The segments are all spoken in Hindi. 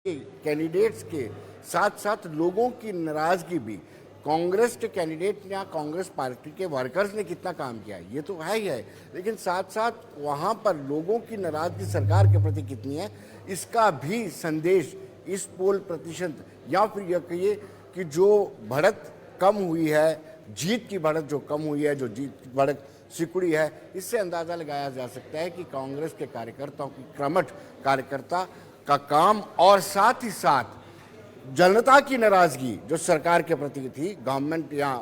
कैंडिडेट्स के साथ साथ लोगों की नाराजगी भी, कांग्रेस के कैंडिडेट या कांग्रेस पार्टी के वर्कर्स ने कितना काम किया है ये तो है ही है, लेकिन साथ साथ वहाँ पर लोगों की नाराजगी सरकार के प्रति कितनी है इसका भी संदेश इस पोल प्रतिशत या फिर यह कहिए कि जो बढ़त कम हुई है, जीत की बढ़त जो कम हुई है, जो जीत की बढ़त सिकुड़ी है, इससे अंदाजा लगाया जा सकता है कि कांग्रेस के कार्यकर्ताओं की कर्मठ कार्यकर्ता का काम और साथ ही साथ जनता की नाराजगी जो सरकार के प्रति थी, गवर्नमेंट या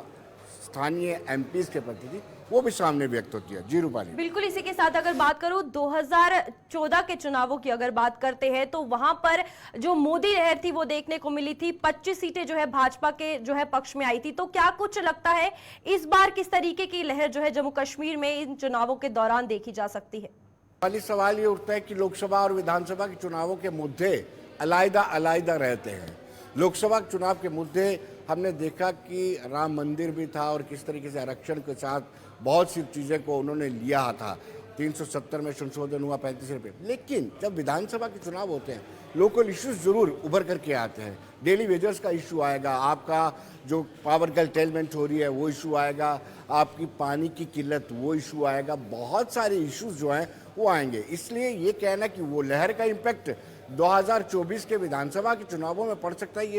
स्थानीय एमपीज के प्रति थी, वो भी सामने व्यक्त होती है। जी रूपाली, बिल्कुल इसी के साथ अगर बात करूं 2014 के चुनावों की अगर बात करते हैं तो वहां पर जो मोदी लहर थी वो देखने को मिली थी। 25 सीटें जो है भाजपा के जो है पक्ष में आई थी। तो क्या कुछ लगता है इस बार किस तरीके की लहर जो है जम्मू कश्मीर में इन चुनावों के दौरान देखी जा सकती है? वाली सवाल ये उठता है कि लोकसभा और विधानसभा के चुनावों के मुद्दे अलग अलग रहते हैं। लोकसभा चुनाव के मुद्दे हमने देखा कि राम मंदिर भी था और किस तरीके से आरक्षण के साथ बहुत सी चीज़ें को उन्होंने लिया था। 370 में संशोधन हुआ 35 रुपये। लेकिन जब विधानसभा के चुनाव होते हैं लोकल इश्यूज जरूर उभर करके आते हैं। डेली वेजर्स का इशू आएगा, आपका जो पावर कर्टेलमेंट हो रही है वो इशू आएगा, आपकी पानी की किल्लत वो इशू आएगा, बहुत सारे इश्यूज जो हैं वो आएंगे। इसलिए ये कहना कि वो लहर का इम्पैक्ट 2024 के विधानसभा के चुनावों में पड़ सकता है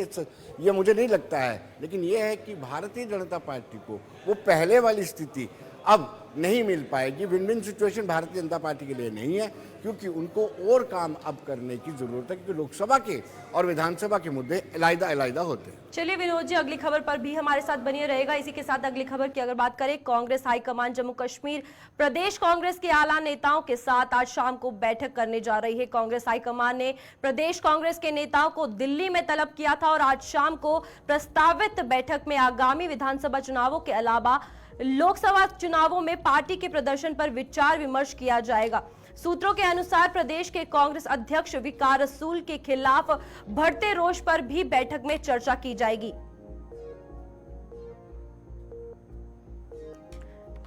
ये मुझे नहीं लगता है। लेकिन ये है कि भारतीय जनता पार्टी को वो पहले वाली स्थिति अब नहीं मिल पाएगी। Win win situation Bharatiya Janata party के लिए नहीं है, क्योंकि उनको और काम अब करने की जरूरत है, क्योंकि लोकसभा के और विधानसभा के मुद्दे अलग-अलग होते हैं। चलिए विनोद जी, अगली खबर पर भी हमारे साथ बनिए रहेगा। इसी के साथ अगली खबर की अगर बात करें, कांग्रेस हाईकमान जम्मू कश्मीर प्रदेश कांग्रेस के आला नेताओं के साथ आज शाम को बैठक करने जा रही है। कांग्रेस हाईकमान ने प्रदेश कांग्रेस के नेताओं को दिल्ली में तलब किया था और आज शाम को प्रस्तावित बैठक में आगामी विधानसभा चुनावों के अलावा लोकसभा चुनावों में पार्टी के प्रदर्शन पर विचार विमर्श किया जाएगा। सूत्रों के अनुसार प्रदेश के कांग्रेस अध्यक्ष विकार रसूल के खिलाफ बढ़ते रोष पर भी बैठक में चर्चा की जाएगी।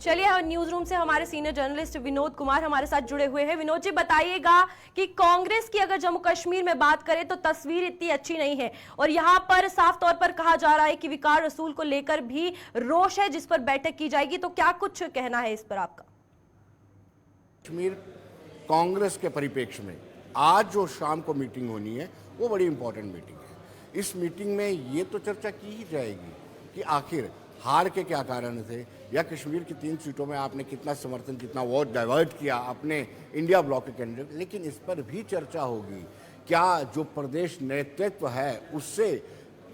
चलिए न्यूज रूम से हमारे सीनियर जर्नलिस्ट विनोद कुमार हमारे साथ जुड़े हुए हैं। विनोद जी, बताइएगा कि कांग्रेस की अगर जम्मू कश्मीर में बात करें तो तस्वीर इतनी अच्छी नहीं है और यहां पर साफ तौर पर कहा जा रहा है कि विकार रसूल को लेकर भी रोष है जिस पर बैठक की जाएगी। तो क्या कुछ कहना है इस पर आपका? कश्मीर कांग्रेस के परिप्रेक्ष्य में आज जो शाम को मीटिंग होनी है वो बड़ी इंपॉर्टेंट मीटिंग है। इस मीटिंग में ये तो चर्चा की ही जाएगी कि आखिर हार के क्या कारण थे, या कश्मीर की 3 सीटों में आपने कितना समर्थन, कितना वोट डाइवर्ट किया अपने इंडिया ब्लॉक के कैंडिडेट। लेकिन इस पर भी चर्चा होगी क्या जो प्रदेश नेतृत्व है उससे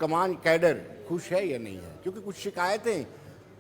कमान कैडर खुश है या नहीं है, क्योंकि कुछ शिकायतें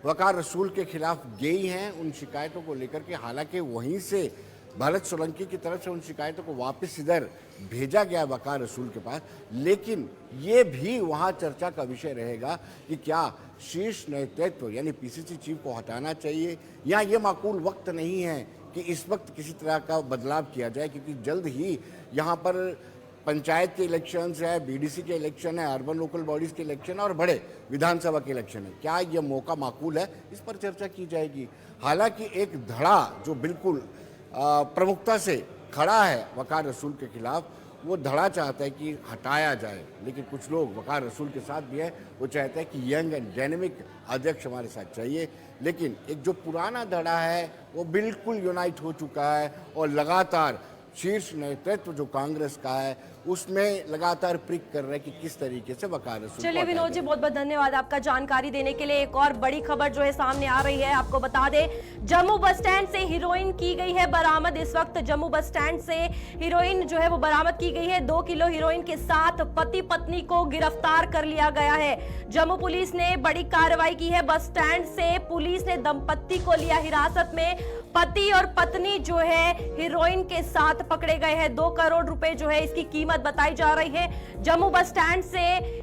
वकार रसूल के खिलाफ गई हैं। उन शिकायतों को लेकर के हालांकि वहीं से भारत सोलंकी की तरफ से उन शिकायतों को वापस इधर भेजा गया वकार रसूल के पास, लेकिन ये भी वहाँ चर्चा का विषय रहेगा कि क्या शीर्ष नेतृत्व यानी पीसीसी चीफ को हटाना चाहिए या ये माकूल वक्त नहीं है कि इस वक्त किसी तरह का बदलाव किया जाए, क्योंकि जल्द ही यहाँ पर पंचायत के इलेक्शंस है, बीडीसी के इलेक्शन है, अर्बन लोकल बॉडीज के इलेक्शन है और बड़े विधानसभा के इलेक्शन है। क्या ये मौका माकूल है, इस पर चर्चा की जाएगी। हालांकि एक धड़ा जो बिल्कुल प्रमुखता से खड़ा है वकार रसूल के खिलाफ, वो धड़ा चाहता है कि हटाया जाए, लेकिन कुछ लोग वकार रसूल के साथ भी है, वो चाहते हैं कि यंग एंड डायनेमिक अध्यक्ष हमारे साथ चाहिए। लेकिन एक जो पुराना धड़ा है वो बिल्कुल यूनाइट हो चुका है और लगातार शीर्ष नेतृत्व जो कांग्रेस का है उसमें लगातार प्रिक कर रहे हैं कि किस तरीके से वकार रसूल। चलिए विनोद जी, बहुत बहुत धन्यवाद आपका जानकारी देने के लिए। एक और बड़ी खबर जो है सामने आ रही है, आपको बता दें जम्मू बस स्टैंड से हीरोइन की गई है बरामद। इस वक्त जम्मू बस स्टैंड से हीरोइन जो है वो बरामद की गई है। 2 किलो हीरोइन के साथ पति पत्नी को गिरफ्तार कर लिया गया है। जम्मू पुलिस ने बड़ी कार्रवाई की है। बस स्टैंड से पुलिस ने दंपत्ति को लिया हिरासत में। पति और पत्नी जो है हीरोइन के साथ पकड़े गए हैं। 2 करोड़ रुपए जो है इसकी कीमत बताई जा रही है। जम्मू बस स्टैंड से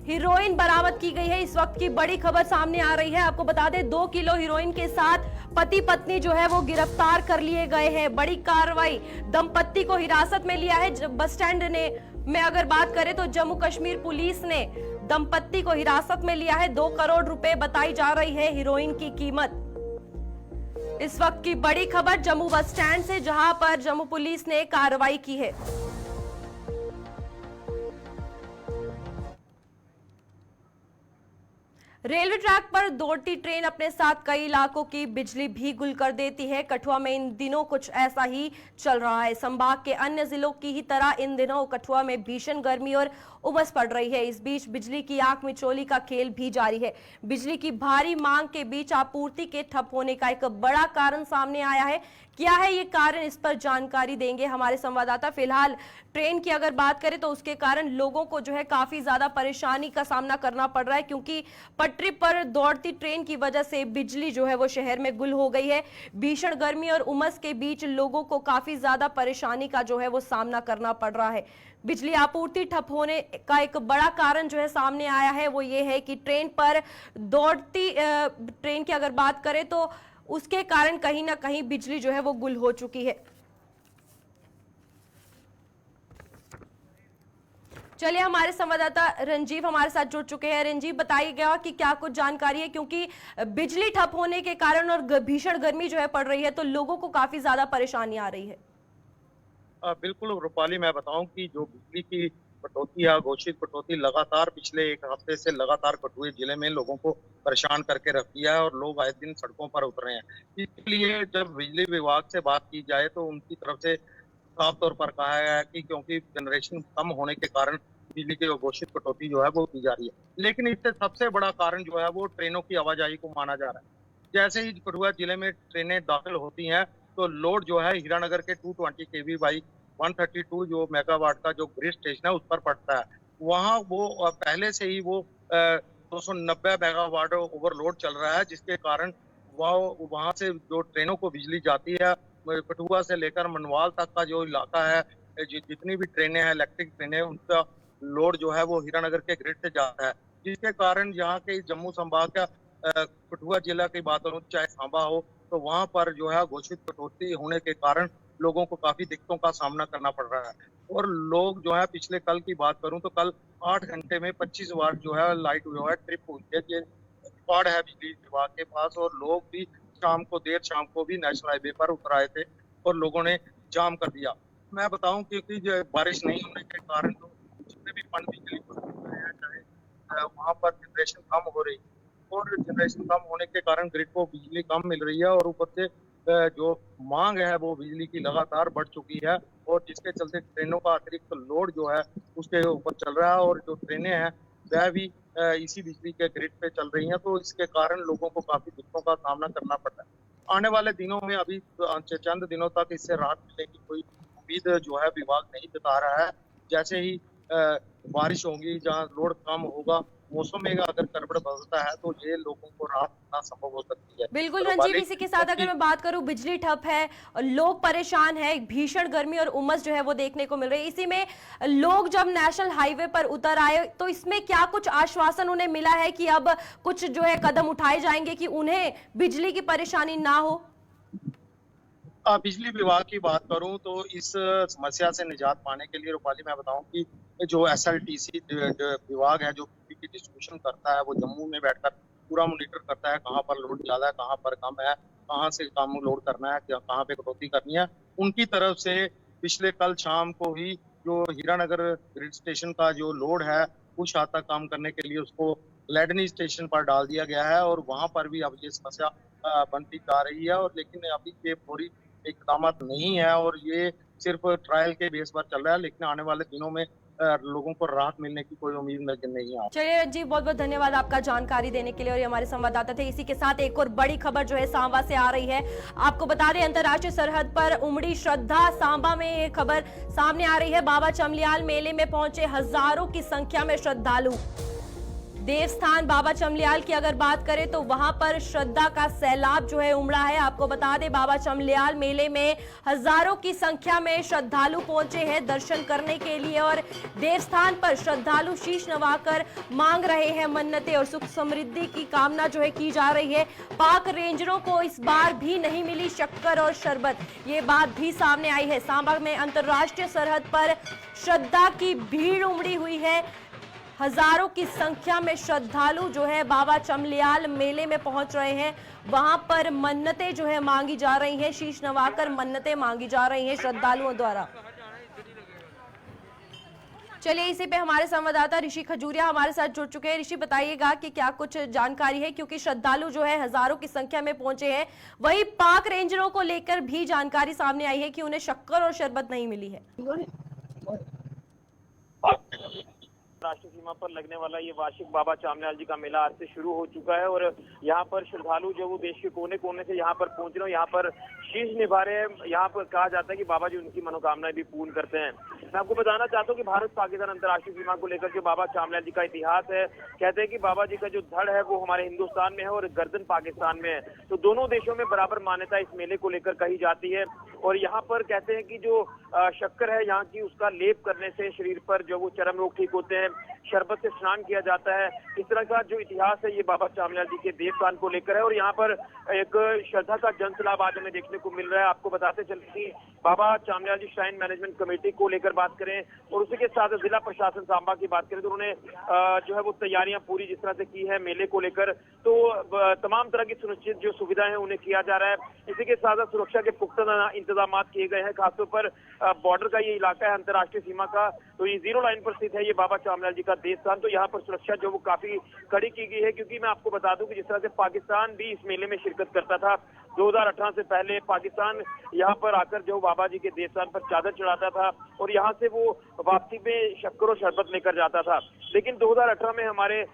हीरोइन बरामद की गई है। इस वक्त की बड़ी खबर सामने आ रही है। आपको बता दें 2 किलो हीरोइन के साथ पति पत्नी जो है वो गिरफ्तार कर लिए गए हैं। बड़ी कार्रवाई, दंपत्ति को हिरासत में लिया है। बस स्टैंड ने में अगर बात करें तो जम्मू कश्मीर पुलिस ने दंपत्ति को हिरासत में लिया है। 2 करोड़ रुपए बताई जा रही है हीरोइन की कीमत। इस वक्त की बड़ी खबर जम्मू बस स्टैंड से, जहां पर जम्मू पुलिस ने कार्रवाई की है। रेलवे ट्रैक पर दौड़ती ट्रेन अपने साथ कई इलाकों की बिजली भी गुल कर देती है। कठुआ में इन दिनों कुछ ऐसा ही चल रहा है। संभाग के अन्य जिलों की ही तरह इन दिनों कठुआ में भीषण गर्मी और उमस पड़ रही है। इस बीच बिजली की आंख मिचौली का खेल भी जारी है। बिजली की भारी मांग के बीच आपूर्ति के ठप होने का एक बड़ा कारण सामने आया है। क्या है ये कारण, इस पर जानकारी देंगे हमारे संवाददाता। फिलहाल ट्रेन की अगर बात करें तो उसके कारण लोगों को जो है काफी ज्यादा परेशानी का सामना करना पड़ रहा है, क्योंकि पटरी पर दौड़ती ट्रेन की वजह से बिजली जो है वो शहर में गुल हो गई है। भीषण गर्मी और उमस के बीच लोगों को काफी ज्यादा परेशानी का जो है वो सामना करना पड़ रहा है। बिजली आपूर्ति ठप होने का एक बड़ा कारण जो है सामने आया है वो ये है कि ट्रेन पर दौड़ती ट्रेन की अगर बात करें तो उसके कारण कहीं ना कहीं बिजली जो है वो गुल हो चुकी है। चलिए, हमारे संवाददाता रंजीव हमारे साथ जुड़ चुके हैं। रंजीव, बताइएगा कि क्या कुछ जानकारी है, क्योंकि बिजली ठप होने के कारण और भीषण गर्मी जो है पड़ रही है तो लोगों को काफी ज्यादा परेशानी आ रही है। बिल्कुल रूपाली, मैं बताऊं कि जो बिजली की कटौती है, घोषित कटौती लगातार पिछले एक हफ्ते से लगातार कठुआ जिले में लोगों को परेशान करके रख दिया है और लोग आए दिन सड़कों पर उतरे हैं। इसलिए जब बिजली विभाग से बात की जाए तो उनकी तरफ से साफ तौर पर कहा गया है कि क्योंकि जनरेशन कम होने के कारण बिजली की घोषित कटौती जो है वो की जा रही है। लेकिन इससे सबसे बड़ा कारण जो है वो ट्रेनों की आवाजाही को माना जा रहा है। जैसे ही कठुआ जिले में ट्रेनें दाखिल होती हैं तो लोड जो है हीरानगर के 220 kV बाई 132 जो मेगावाट का जो ग्रिड स्टेशन है उस पर पड़ता है। वहाँ वो पहले से ही वो 290 मेगावाट ओवरलोड चल रहा है, जिसके कारण वहाँ से जो ट्रेनों को बिजली जाती है, कठुआ से लेकर मनवाल तक का जो इलाका है, जितनी भी ट्रेनें हैं, इलेक्ट्रिक ट्रेनें, उनका लोड जो है वो हीरानगर के ग्रिड से जाता है, जिसके कारण यहाँ के जम्मू संभाग का कठुआ जिला की बात करूँ, चाहे सांबा हो, तो वहाँ पर जो है घोषित कटौती होने के कारण लोगों को काफी दिक्कतों का सामना करना पड़ रहा है। और लोग जो है, पिछले कल की बात करूं तो कल 8 घंटे में 25 वाट जो है लाइट जो है ट्रिप हुई है। ये रिकॉर्ड है बिजली विभाग के पास। और लोग भी देर शाम को भी नेशनल हाईवे पर उतर आए थे और लोगों ने जाम कर दिया। मैं बताऊं क्योंकि जो बारिश नहीं होने के कारण तो जितने भी फंड बिजली को चाहे वहाँ पर जनरेशन कम हो रही, और जनरेशन कम होने के कारण ग्रिड को बिजली कम मिल रही है और ऊपर से जो मांग है वो बिजली की लगातार बढ़ चुकी है, और जिसके चलते ट्रेनों का अतिरिक्त लोड जो है उसके ऊपर चल रहा है, और जो ट्रेनें हैं वह भी इसी बिजली के ग्रिड पे चल रही हैं। तो इसके कारण लोगों को काफी दिक्कतों का सामना करना पड़ रहा है। आने वाले दिनों में अभी चंद दिनों तक इससे राहत मिलने की कोई उम्मीद जो है विभाग नहीं जता रहा है। जैसे ही बारिश होगी, जहाँ लोड कम होगा, मौसम में अगर गड़बड़ बदलता है तो ये लोगों को राहत मिलना संभव हो सकती है। बिल्कुल रंजीव, इसी के साथ अगर मैं बात करूं, बिजली ठप है, लोग परेशान है, भीषण गर्मी और उमस जो है वो देखने को मिल रही है। इसी में लोग जब नेशनल हाईवे पर उतर आए तो इसमें क्या कुछ आश्वासन उन्हें मिला है कि अब कुछ जो है कदम उठाए जाएंगे कि उन्हें बिजली की परेशानी ना हो? बिजली विभाग की बात करूं तो इस समस्या से निजात पाने के लिए रूपाली, मैं बताऊं कि जो SLTC विभाग है जो बिजली की डिस्ट्रीब्यूशन करता है, वो जम्मू में बैठकर पूरा मॉनिटर करता है कहाँ पर लोड ज्यादा है, कहाँ पर कम है, कहाँ से कम लोड करना है, कहाँ पे कटौती करनी है। उनकी तरफ से पिछले कल शाम को ही जो हीरानगर ग्रिड स्टेशन का जो लोड है कुछ हद तक कम करने के लिए उसको लेडनी स्टेशन पर डाल दिया गया है, और वहां पर भी अब ये समस्या बनती जा रही है। और लेकिन अभी ये पूरी इकदाम नहीं है और ये सिर्फ ट्रायल के बेस पर चल रहा है, लेकिन आने वाले दिनों में लोगों को राहत मिलने की कोई उम्मीद नहीं है। चलिए जी, बहुत बहुत धन्यवाद आपका जानकारी देने के लिए। और ये हमारे संवाददाता थे। इसी के साथ एक और बड़ी खबर जो है सांबा से आ रही है। आपको बता दें, अंतर्राष्ट्रीय सरहद पर उमड़ी श्रद्धा। सांबा में ये खबर सामने आ रही है। बाबा चमलियाल मेले में पहुंचे हजारों की संख्या में श्रद्धालु। देवस्थान बाबा चमलियाल की अगर बात करें तो वहां पर श्रद्धा का सैलाब जो है उमड़ा है। आपको बता दें, बाबा चमलियाल मेले में हजारों की संख्या में श्रद्धालु पहुंचे हैं दर्शन करने के लिए, और देवस्थान पर श्रद्धालु शीश नवाकर मांग रहे हैं मन्नतें, और सुख समृद्धि की कामना जो है की जा रही है। पाक रेंजरों को इस बार भी नहीं मिली शक्कर और शरबत, ये बात भी सामने आई है। सांबा में अंतर्राष्ट्रीय सरहद पर श्रद्धा की भीड़ उमड़ी हुई है। हजारों की संख्या में श्रद्धालु जो है बाबा चमलियाल मेले में पहुंच रहे हैं। वहां पर मन्नतें जो है मांगी जा रही हैं, शीश नवाकर मन्नतें मांगी जा रही हैं श्रद्धालुओं द्वारा। चलिए, इसी पे हमारे संवाददाता ऋषि खजूरिया हमारे साथ जुड़ चुके हैं। ऋषि, बताइएगा कि क्या कुछ जानकारी है, क्योंकि श्रद्धालु जो है हजारों की संख्या में पहुंचे हैं। वहीं पाक रेंजरों को लेकर भी जानकारी सामने आई है कि उन्हें शक्कर और शरबत नहीं मिली है। राष्ट्रीय सीमा पर लगने वाला ये वार्षिक बाबा चामलियाल जी का मेला आज से शुरू हो चुका है और यहाँ पर श्रद्धालु जो वो देश के कोने कोने से यहाँ पर पहुंच रहे हैं, यहाँ पर शीश निभा रहे हैं। यहाँ पर कहा जाता है कि बाबा जी उनकी मनोकामनाएं भी पूर्ण करते हैं। मैं आपको बताना चाहता हूँ कि भारत पाकिस्तान अंतर्राष्ट्रीय सीमा को लेकर जो बाबा चामलियाल जी का इतिहास है, कहते हैं कि बाबा जी का जो धड़ है वो हमारे हिंदुस्तान में है और गर्दन पाकिस्तान में है। तो दोनों देशों में बराबर मान्यता इस मेले को लेकर कही जाती है। और यहाँ पर कहते हैं कि जो शक्कर है यहाँ की, उसका लेप करने से शरीर पर जो वो चर्म रोग ठीक होते हैं। शरबत से स्नान किया जाता है। इस तरह का जो इतिहास है ये बाबा चामलियाल जी के देवस्थान को लेकर है और यहाँ पर एक श्रद्धा का जनसैलाब आज हमें देखने को मिल रहा है। आपको बताते चलते कि बाबा चामलियाल जी श्राइन मैनेजमेंट कमेटी को लेकर बात करें और उसी के साथ जिला प्रशासन सांबा की बात करें तो उन्होंने जो है वो तैयारियां पूरी जिस तरह से की है मेले को लेकर, तो तमाम तरह की सुनिश्चित जो सुविधाएं हैं उन्हें किया जा रहा है। इसी के साथ सुरक्षा के पुख्ता इंतजाम किए गए हैं। खासतौर पर बॉर्डर का ये इलाका है अंतर्राष्ट्रीय सीमा का, तो ये 0 लाइन पर स्थित है ये बाबा चामलियाल जी का देवस्थान। तो यहाँ पर सुरक्षा जो वो काफी कड़ी की गई है, क्योंकि मैं आपको बता दूं कि जिस तरह से पाकिस्तान भी इस मेले में शिरकत करता था 2018 से पहले, पाकिस्तान यहाँ पर आकर जो बाबा जी के देवस्थान पर चादर चढ़ाता था और यहाँ से वो वापसी में शक्कर और शरबत लेकर जाता था। लेकिन 2018 में हमारे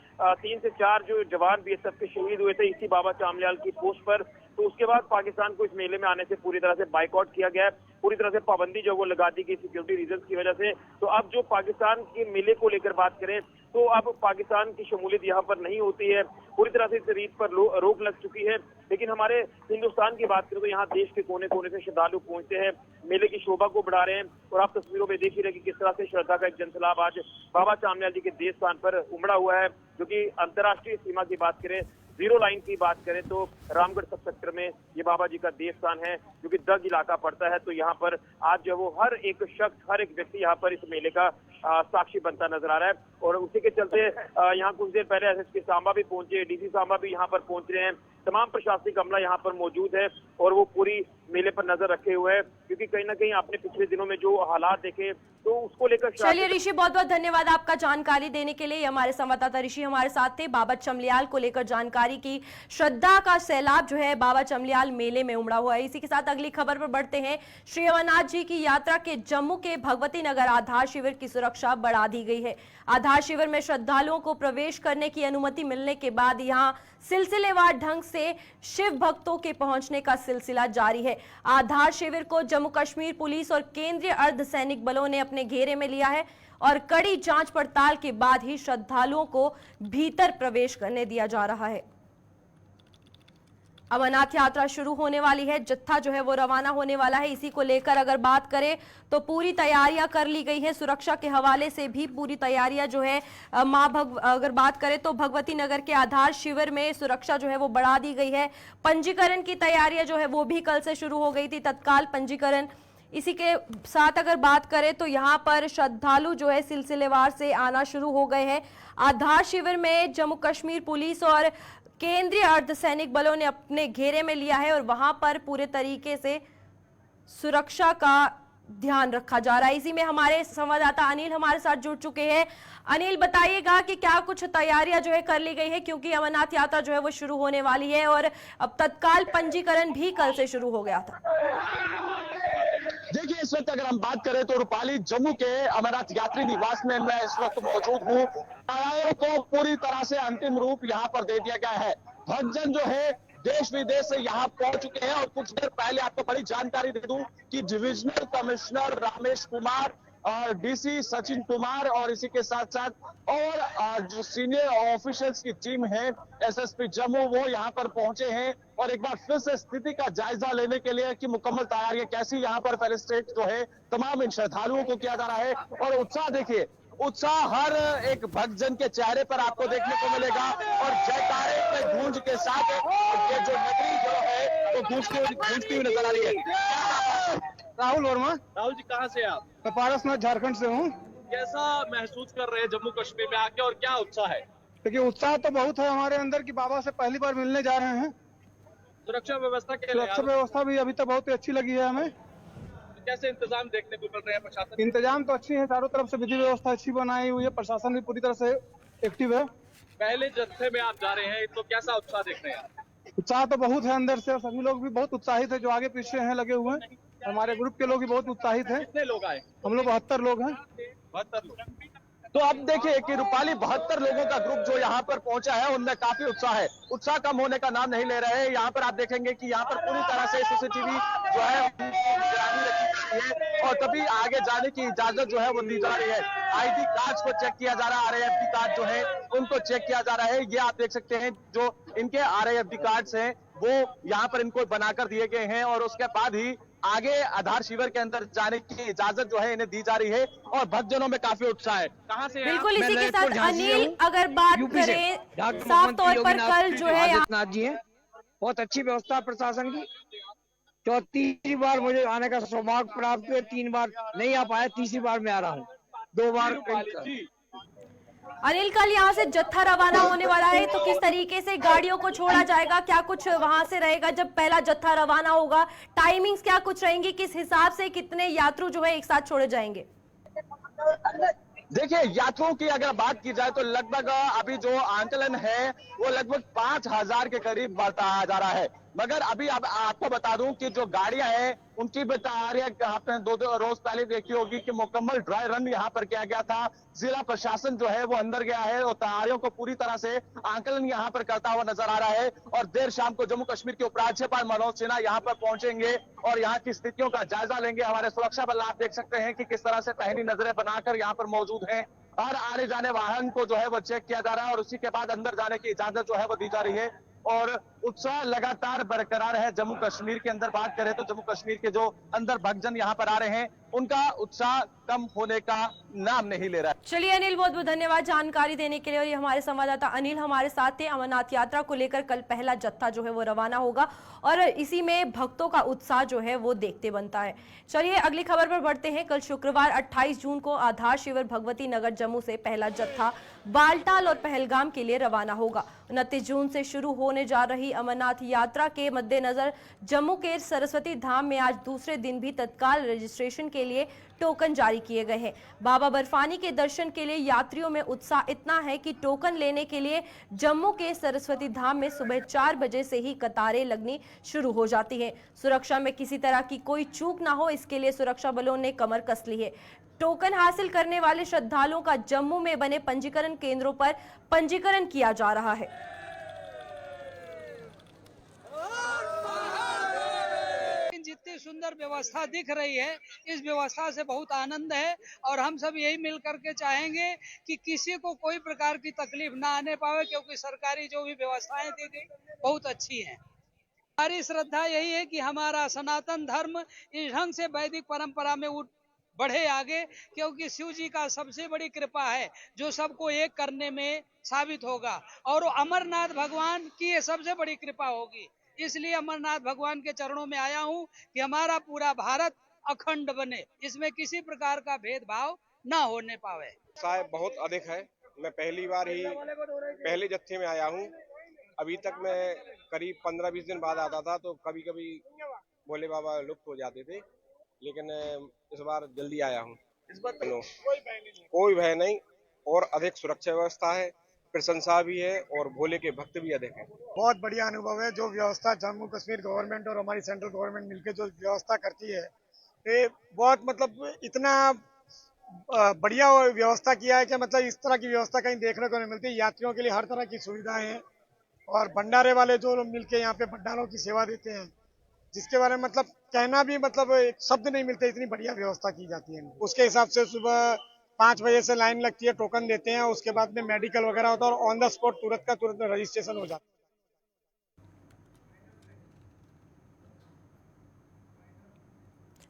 3 से 4 जो जवान बीएसएफ के शहीद हुए थे इसी बाबा चामलियाल की पोस्ट पर, तो उसके बाद पाकिस्तान को इस मेले में आने से पूरी तरह से बाइकआउट किया गया है। पूरी तरह से पाबंदी जो वो लगा दी गई सिक्योरिटी रीजंस की वजह से। तो अब जो पाकिस्तान के मेले को लेकर बात करें तो अब पाकिस्तान की शमूलियत यहाँ पर नहीं होती है। पूरी तरह से इस रीत पर रोक लग चुकी है। लेकिन हमारे हिंदुस्तान की बात करें तो यहाँ देश के कोने कोने से श्रद्धालु पहुंचते हैं, मेले की शोभा को बढ़ा रहे हैं। और आप तस्वीरों में देख ही रहे कि किस तरह से श्रद्धा का एक जनसैलाब आज बाबा चामलियाल जी के देवस्थान पर उमड़ा हुआ है। जो कि अंतर्राष्ट्रीय सीमा की बात करें, 0 लाइन की बात करें तो रामगढ़ सब सेक्टर में ये बाबा जी का देवस्थान है जो कि दग इलाका पड़ता है। तो यहाँ पर आज जो वो हर एक शख्स, हर एक व्यक्ति यहाँ पर इस मेले का साक्षी बनता नजर आ रहा है। और उसी के चलते यहाँ कुछ देर पहले एसएसपी सांबा भी पहुंचे, डीसी सांबा भी यहाँ पर पहुंच रहे हैं। तमाम प्रशासनिक अमला यहाँ पर मौजूद है और वो पूरी मेले पर नजर रखे हुए हैं, क्योंकि कहीं ना कहीं आपने पिछले दिनों में जो हालात देखे तो उसको लेकर। चलिए ऋषि, बहुत बहुत धन्यवाद आपका जानकारी देने के लिए। हमारे संवाददाता ऋषि हमारे साथ थे। बाबा चामलियाल को लेकर जानकारी की। श्रद्धा का सैलाब जो है बाबा चामलियाल मेले में उमड़ा हुआ है। इसी के साथ अगली खबर पर बढ़ते हैं। श्री अमरनाथ जी की यात्रा के जम्मू के भगवती नगर आधार शिविर की सुरक्षा बढ़ा दी गई है। आधार शिविर में श्रद्धालुओं को प्रवेश करने की अनुमति मिलने के बाद यहां सिलसिलेवार ढंग से शिव भक्तों के पहुंचने का सिलसिला जारी है। आधार शिविर को जम्मू कश्मीर पुलिस और केंद्रीय अर्धसैनिक बलों ने अपने घेरे में लिया है और कड़ी जांच पड़ताल के बाद ही श्रद्धालुओं को भीतर प्रवेश करने दिया जा रहा है। अमरनाथ यात्रा शुरू होने वाली है, जत्था जो है वो रवाना होने वाला है। इसी को लेकर अगर बात करें तो पूरी तैयारियां कर ली गई है। सुरक्षा के हवाले से भी पूरी तैयारियां जो है अगर बात करें तो भगवती नगर के आधार शिविर में सुरक्षा जो है वो बढ़ा दी गई है। पंजीकरण की तैयारियां जो है वो भी कल से शुरू हो गई थी, तत्काल पंजीकरण। इसी के साथ अगर बात करें तो यहाँ पर श्रद्धालु जो है सिलसिलेवार से आना शुरू हो गए हैं। आधार शिविर में जम्मू कश्मीर पुलिस और केंद्रीय अर्धसैनिक बलों ने अपने घेरे में लिया है और वहां पर पूरे तरीके से सुरक्षा का ध्यान रखा जा रहा है। इसी में हमारे संवाददाता अनिल हमारे साथ जुड़ चुके हैं। अनिल, बताइएगा कि क्या कुछ तैयारियां जो है कर ली गई है, क्योंकि अमरनाथ यात्रा जो है वो शुरू होने वाली है और अब तत्काल पंजीकरण भी कल से शुरू हो गया था। देखिए, इस वक्त अगर हम बात करें तो रूपाली जम्मू के अमरनाथ यात्री निवास में मैं इस वक्त मौजूद हूँ। तैयारियों को पूरी तरह से अंतिम रूप यहाँ पर दे दिया गया है। भक्तजन जो है देश विदेश से यहाँ पहुंच चुके हैं और कुछ देर पहले आपको बड़ी जानकारी दे दूं कि डिविजनल कमिश्नर रामेश कुमार और डीसी सचिन कुमार और इसी के साथ साथ और जो सीनियर ऑफिशियल्स की टीम है एसएसपी जम्मू, वो यहाँ पर पहुंचे हैं और एक बार फिर से स्थिति का जायजा लेने के लिए कि मुकम्मल तैयारियां कैसी यहाँ पर फेलिस्टेट जो है तमाम इन श्रद्धालुओं को किया जा रहा है। और उत्साह देखिए, उत्साह हर एक भक्तजन के चेहरे पर आपको देखने को मिलेगा और जयकारे के गूंज के साथ ये जो नगरी जो है वो गूंजती हुई नजर आ रही है। राहुल वर्मा। राहुल जी, कहाँ से आप? मैं पारसनाथ झारखंड से हूँ। कैसा महसूस कर रहे हैं जम्मू कश्मीर में आके और क्या उत्साह है? देखिए, उत्साह तो बहुत है हमारे अंदर कि बाबा से पहली बार मिलने जा रहे हैं। सुरक्षा व्यवस्था के सुरक्षा व्यवस्था भी अभी तक बहुत ही अच्छी लगी है हमें। कैसे इंतजाम देखने को मिल रहे हैं प्रशासन? इंतजाम तो अच्छी है, चारों तरफ से विधि व्यवस्था अच्छी बनाई हुई है, प्रशासन भी पूरी तरह से एक्टिव है। पहले जत्थे में आप जा रहे हैं तो कैसा उत्साह देख रहे हैं? उत्साह तो बहुत है अंदर से, और सभी लोग भी बहुत उत्साहित है, जो आगे पीछे हैं लगे हुए हैं। हमारे ग्रुप के लोग भी बहुत उत्साहित हैं। कितने लोग आए? हम लोग 72 लोग हैं। 72 लोग। तो अब देखिए कि रूपाली 72 लोगों का ग्रुप जो यहाँ पर पहुंचा है उनमें काफी उत्साह है। उत्साह कम होने का नाम नहीं ले रहे हैं। यहाँ पर आप देखेंगे कि यहाँ पर पूरी तरह से सीसीटीवी जो है निगरानी रखी गई है और तभी आगे जाने की इजाजत जो है वो दी जा रही है। आईडी कार्ड्स को चेक किया जा रहा है, आरएएफडी कार्ड जो है उनको चेक किया जा रहा है। ये आप देख सकते हैं जो इनके आरएएफडी कार्ड्स हैं वो यहाँ पर इनको बनाकर दिए गए हैं और उसके बाद ही आगे आधार शिविर के अंदर जाने की इजाजत जो है इन्हें दी जा रही है और भक्तजनों में काफी उत्साह है। कहां से? बिल्कुल इसी के साथ अनिल, अगर बात करें साफ तौर पर कल जो है नाथ जी हैं, बहुत अच्छी व्यवस्था प्रशासन की। तो तीसरी बार मुझे आने का सौभाग्य प्राप्त हुआ, 3 बार नहीं आ पाया, तीसरी बार मैं आ रहा हूँ। 2 बार अनिल, कल यहाँ से जत्था रवाना होने वाला है, तो किस तरीके से गाड़ियों को छोड़ा जाएगा, क्या कुछ वहां से रहेगा जब पहला जत्था रवाना होगा? टाइमिंग्स क्या कुछ रहेंगी, किस हिसाब से कितने यात्रु जो है एक साथ छोड़े जाएंगे? देखिए यात्रियों की अगर बात की जाए तो लगभग अभी जो आंकलन है वो लगभग 5000 के करीब बताया जा रहा है। मगर अभी अब आपको बता दूं कि जो गाड़ियां हैं उनकी भी तैयारियां आपने 2 रोज पहले देखी होगी कि मुकम्मल ड्राई रन यहां पर किया गया था। जिला प्रशासन जो है वो अंदर गया है और तैयारियों को पूरी तरह से आंकलन यहां पर करता हुआ नजर आ रहा है। और देर शाम को जम्मू कश्मीर के उपराज्यपाल मनोज सिन्हा यहां पर पहुंचेंगे और यहाँ की स्थितियों का जायजा लेंगे। हमारे सुरक्षा बल आप देख सकते हैं कि किस तरह से पहली नजरें बनाकर यहाँ पर मौजूद हैं। हर आने जाने वाहन को जो है वो चेक किया जा रहा है और उसी के बाद अंदर जाने की इजाजत जो है वो दी जा रही है। और उत्साह लगातार बरकरार है। जम्मू कश्मीर के अंदर बात करें तो जम्मू कश्मीर के जो अंदर भक्तजन यहाँ पर आ रहे हैं उनका उत्साह कम होने का नाम नहीं ले रहा है। चलिए अनिल, बहुत बहुत धन्यवाद जानकारी देने के लिए। और ये हमारे संवाददाता अनिल हमारे साथ थे। अमरनाथ यात्रा को लेकर कल पहला जत्था जो है वो रवाना होगा और इसी में भक्तों का उत्साह जो है वो देखते बनता है। चलिए अगली खबर पर बढ़ते हैं। कल शुक्रवार 28 जून को आधार शिविर भगवती नगर जम्मू से पहला जत्था बालटाल और पहलगाम के लिए रवाना होगा। 29 जून से शुरू होने जा रही अमरनाथ यात्रा के मद्देनजर जम्मू के सरस्वती धाम में आज दूसरे दिन भी तत्काल रजिस्ट्रेशन के लिए टोकन जारी किए गए हैं। बाबा बर्फानी के दर्शन के लिए यात्रियों में उत्साह इतना है कि टोकन लेने के लिए जम्मू के सरस्वती धाम में सुबह 4 बजे से ही कतारें लगनी शुरू हो जाती हैं। सुरक्षा में किसी तरह की कोई चूक ना हो, इसके लिए सुरक्षा बलों ने कमर कस ली है। टोकन हासिल करने वाले श्रद्धालुओं का जम्मू में बने पंजीकरण केंद्रों पर पंजीकरण किया जा रहा है। जितनी सुंदर व्यवस्था दिख रही है, इस व्यवस्था से बहुत आनंद है और हम सब यही मिल करके चाहेंगे कि किसी को कोई प्रकार की तकलीफ ना आने पावे, क्योंकि सरकारी जो भी व्यवस्थाएं दी गई बहुत अच्छी हैं। हमारी श्रद्धा यही है कि हमारा सनातन धर्म इस ढंग से वैदिक परंपरा में बढ़े आगे, क्योंकि शिव जी का सबसे बड़ी कृपा है जो सबको एक करने में साबित होगा और अमरनाथ भगवान की ये सबसे बड़ी कृपा होगी। इसलिए अमरनाथ भगवान के चरणों में आया हूँ कि हमारा पूरा भारत अखंड बने, इसमें किसी प्रकार का भेदभाव ना होने पावे। उत्साह बहुत अधिक है। मैं पहली बार ही पहले जत्थे में आया हूँ। अभी तक मैं करीब 15-20 दिन बाद आता था तो कभी कभी भोले बाबा लुप्त हो जाते थे, लेकिन इस बार जल्दी आया हूँ। इस बार कोई भय नहीं और अधिक सुरक्षा व्यवस्था है, प्रशंसा भी है और भोले के भक्त भी अधिक हैं। बहुत बढ़िया अनुभव है। जो व्यवस्था जम्मू कश्मीर गवर्नमेंट और हमारी सेंट्रल गवर्नमेंट मिलकर जो व्यवस्था करती है, ये बहुत मतलब इतना बढ़िया व्यवस्था किया है कि मतलब इस तरह की व्यवस्था कहीं देखने को नहीं मिलती। यात्रियों के लिए हर तरह की सुविधाएं हैं और भंडारे वाले जो लोग मिलके यहाँ पे भंडारों की सेवा देते हैं, जिसके बारे में मतलब कहना भी मतलब एक शब्द नहीं मिलते, इतनी बढ़िया व्यवस्था की जाती है। उसके हिसाब से सुबह 5 बजे से लाइन लगती है, टोकन देते हैं, उसके बाद में मेडिकल वगैरह होता है और ऑन द स्पॉट तुरंत का तुरंत रजिस्ट्रेशन हो जाता है।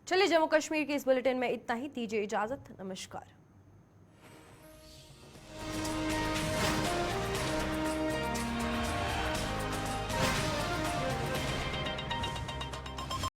चलिए जम्मू कश्मीर के इस बुलेटिन में इतना ही। दीजिए इजाजत, नमस्कार।